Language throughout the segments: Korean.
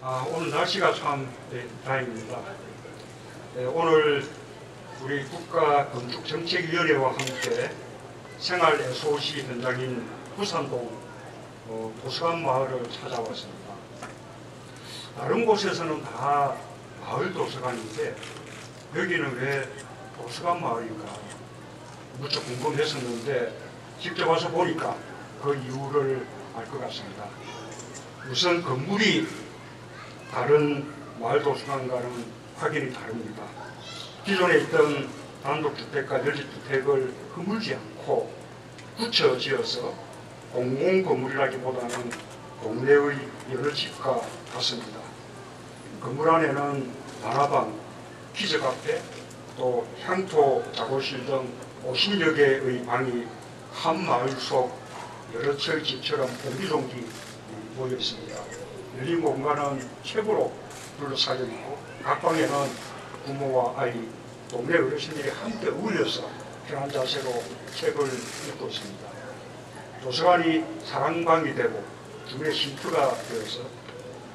오늘 날씨가 참 다행입니다. 오늘 우리 국가건축정책위원회와 함께 생활 SOC 현장인 부산동 도서관 마을을 찾아왔습니다. 다른 곳에서는 다 마을 도서관인데 여기는 왜 도서관 마을인가 무척 궁금했었는데 직접 와서 보니까 그 이유를 알 것 같습니다. 우선 건물이 다른 마을 도서관과는 확연히 다릅니다. 기존에 있던 단독주택과 연립주택을 허물지 않고 붙여 지어서 공공건물이라기보다는 동네의 여러 집과 같습니다. 건물 안에는 만화방, 키즈카페, 또 향토 작업실 등 50여 개의 방이 한 마을 속 여러 채의 집처럼 옹기종기 모여 있습니다. 열린 공간은 책으로 둘러싸여 있고 각 방에는 부모와 아이, 동네 어르신들이 함께 어울려서 편한 자세로 책을 읽고 있습니다. 도서관이 사랑방이 되고 주변의 쉼터가 되어서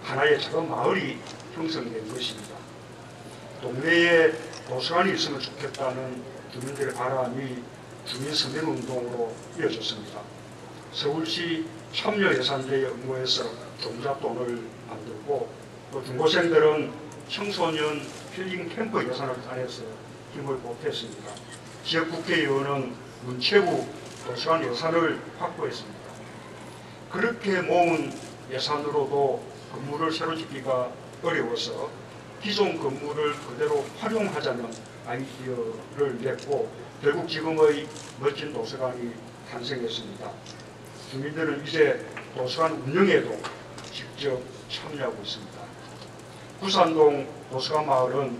하나의 작은 마을이 형성된 것입니다. 동네에 도서관이 있으면 좋겠다는 주민들의 바람이 주민선대운동으로 이어졌습니다. 서울시 참여예산제에 응모해서 종잣돈을 만들고 또 중고생들은 청소년 힐링 캠프 예산을 따내서 힘을 보탰습니다. 지역 국회의원은 문체부 도서관 예산을 확보했습니다. 그렇게 모은 예산으로도 건물을 새로 짓기가 어려워서 기존 건물을 그대로 활용하자는 아이디어를 냈고 결국 지금의 멋진 도서관이 탄생했습니다. 주민들은 이제 도서관 운영에도 직접 참여하고 있습니다. 부산동 도서관 마을은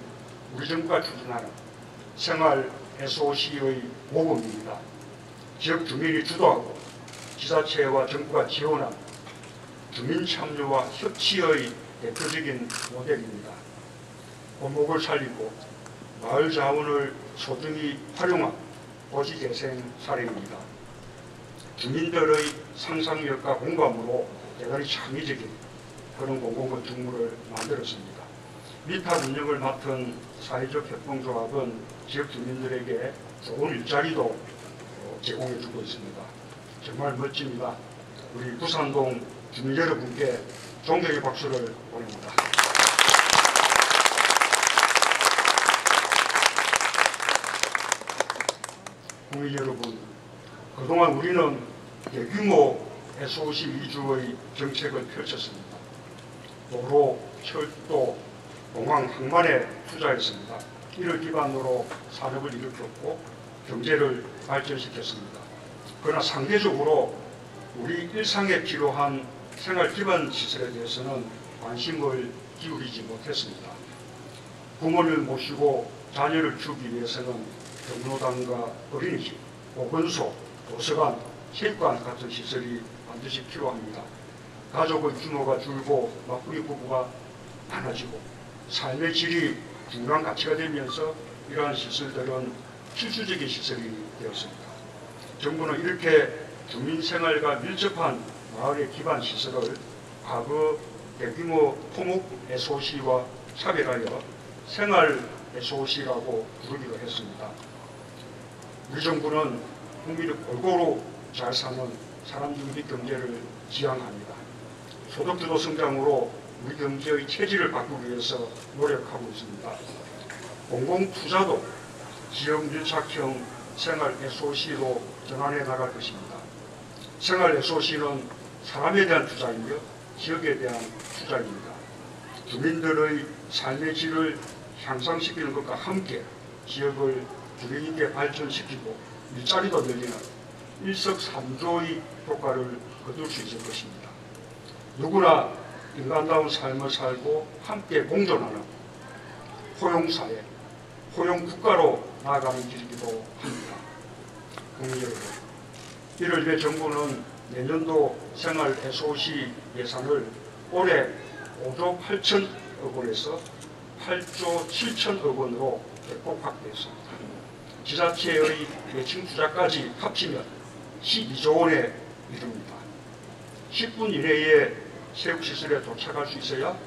우리 정부가 추진하는 생활 SOC의 모범입니다. 지역 주민이 주도하고 지자체와 정부가 지원한 주민 참여와 협치의 대표적인 모델입니다. 원목을 살리고 마을 자원을 소중히 활용한 도시재생 사례입니다. 주민들의 상상력과 공감으로 대단히 창의적인 그런 공공건축물을 만들었습니다. 미탁 운영을 맡은 사회적 협동조합은 지역 주민들에게 좋은 일자리도 제공해주고 있습니다. 정말 멋집니다. 우리 부산동 주민 여러분께 존경의 박수를 보냅니다. 국민 여러분, 그동안 우리는 대규모 SOC 위주의 정책을 펼쳤습니다. 도로, 철도, 공항, 항만에 투자했습니다. 이를 기반으로 산업을 일으켰고 경제를 발전시켰습니다. 그러나 상대적으로 우리 일상에 필요한 생활 기반 시설에 대해서는 관심을 기울이지 못했습니다. 부모를 모시고 자녀를 키우기 위해서는 경로당과 어린이집, 보건소, 도서관, 체육관 같은 시설이 반드시 필요합니다. 가족의 규모가 줄고 맞벌이 부부가 많아지고 삶의 질이 중요한 가치가 되면서 이러한 시설들은 필수적인 시설이 되었습니다. 정부는 이렇게 주민생활과 밀접한 마을의 기반 시설을 과거 대규모 토목 SOC와 차별하여 생활 SOC라고 부르기로 했습니다. 우리 정부는 국민이 골고루 잘 사는 사람주기 경제를 지향합니다. 소득주도 성장으로 우리 경제의 체질을 바꾸기 위해서 노력하고 있습니다. 공공투자도 지역 밀착형 생활 SOC로 전환해 나갈 것입니다. 생활 SOC는 사람에 대한 투자이며 지역에 대한 투자입니다. 주민들의 삶의 질을 향상시키는 것과 함께 지역을 주민 있게 발전시키고 일자리도 늘리는 일석삼조의 효과를 거둘 수 있을 것입니다. 누구나 인간다운 삶을 살고 함께 공존하는 포용사회, 포용국가로 나아가는 길이기도 합니다. 국민 여러분, 이를 위해 정부는 내년도 생활 SOC 예산을 올해 5조 8천억 원에서 8조 7천억 원으로 대폭 확대했습니다. 지자체의 예칭 투자까지 합치면 12조 원에 이릅니다. 10분 이내에 체육시설에 도착할 수 있어야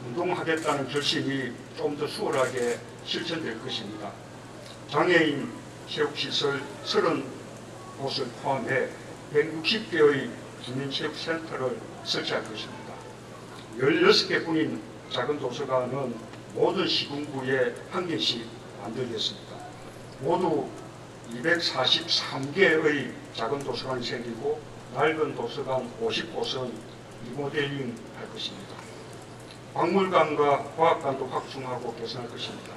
운동하겠다는 결심이 좀 더 수월하게 실천될 것입니다. 장애인 체육시설 30곳을 포함해 160개의 주민체육센터를 설치할 것입니다. 16개 뿐인 작은 도서관은 모든 시군구에 한 개씩 만들겠습니다. 모두 243개의 작은 도서관이 생기고 낡은 도서관 50곳은 리모델링 할 것입니다. 박물관과 과학관도 확충하고 개선할 것입니다.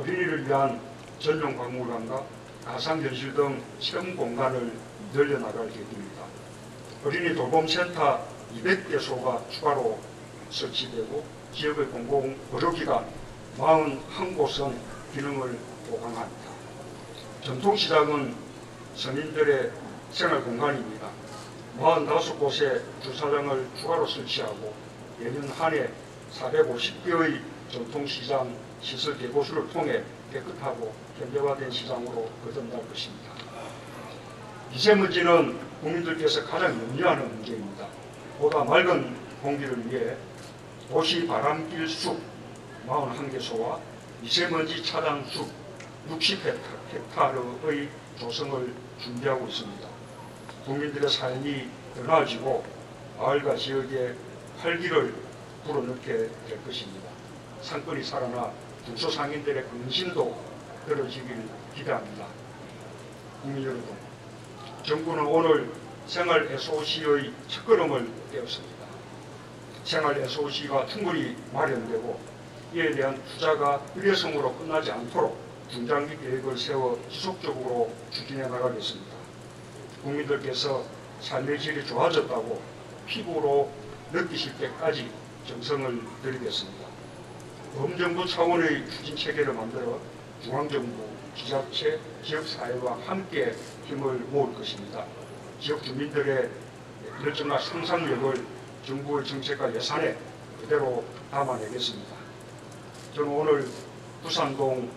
어린이를 위한 전용 박물관과 가상현실 등 체험 공간을 늘려나갈 계획입니다. 어린이 돌봄센터 200개소가 추가로 설치되고 지역의 공공 의료기관 41곳은 기능을 보강합니다. 전통시장은 서민들의 생활공간입니다. 45곳의 주차장을 추가로 설치하고 내년 한 해 450개의 전통시장 시설 개보수를 통해 깨끗하고 현대화된 시장으로 거듭날 것입니다. 미세먼지는 국민들께서 가장 염려하는 문제입니다. 보다 맑은 공기를 위해 도시 바람길 숲 41개소와 미세먼지 차단 숲 60헥타르의 조성을 준비하고 있습니다. 국민들의 삶이 더 나아지고 마을과 지역에 활기를 불어넣게 될 것입니다. 상권이 살아나 중소상인들의 근심도 떨어지길 기대합니다. 국민 여러분, 정부는 오늘 생활 SOC의 첫걸음을 떼었습니다. 생활 SOC가 충분히 마련되고 이에 대한 투자가 일회성으로 끝나지 않도록 중장기 계획을 세워 지속적으로 추진해 나가겠습니다. 국민들께서 삶의 질이 좋아졌다고 피부로 느끼실 때까지 정성을 들이겠습니다. 범정부 차원의 추진 체계를 만들어 중앙정부, 지자체, 지역사회와 함께 힘을 모을 것입니다. 지역 주민들의 열정과 상상력을 정부의 정책과 예산에 그대로 담아내겠습니다. 저는 오늘 부산동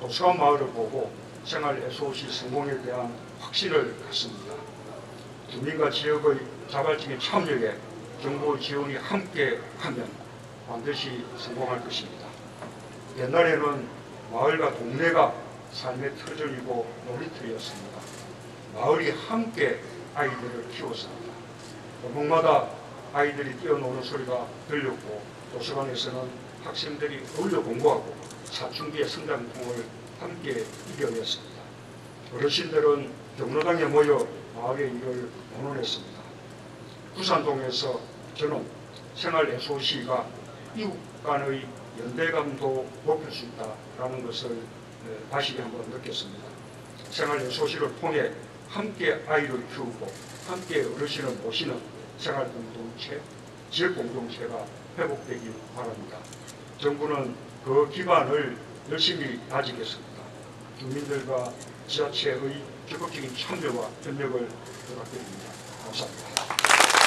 도서관 마을을 보고 생활 SOC 성공에 대한 확신을 갖습니다. 주민과 지역의 자발적인 참여에 정부의 지원이 함께하면 반드시 성공할 것입니다. 옛날에는 마을과 동네가 삶의 터전이고 놀이터였습니다. 마을이 함께 아이들을 키웠습니다. 골목마다 아이들이 뛰어노는 소리가 들렸고 도서관에서는 학생들이 어울려 공부하고 사춘기의 성장통을 함께 이겨냈습니다. 어르신들은 경로당에 모여 마을의 일을 원원했습니다. 부산동에서 저는 생활 SOC가 이웃 간의 연대감도 높일 수 있다는 것을 다시 한번 느꼈습니다. 생활 SOC를 통해 함께 아이를 키우고 함께 어르신을 모시는 생활 공동체, 지역 공동체가 회복되길 바랍니다. 정부는 그 기반을 열심히 다지겠습니다. 주민들과 지자체의 적극적인 참여와 협력을 부탁드립니다. 감사합니다.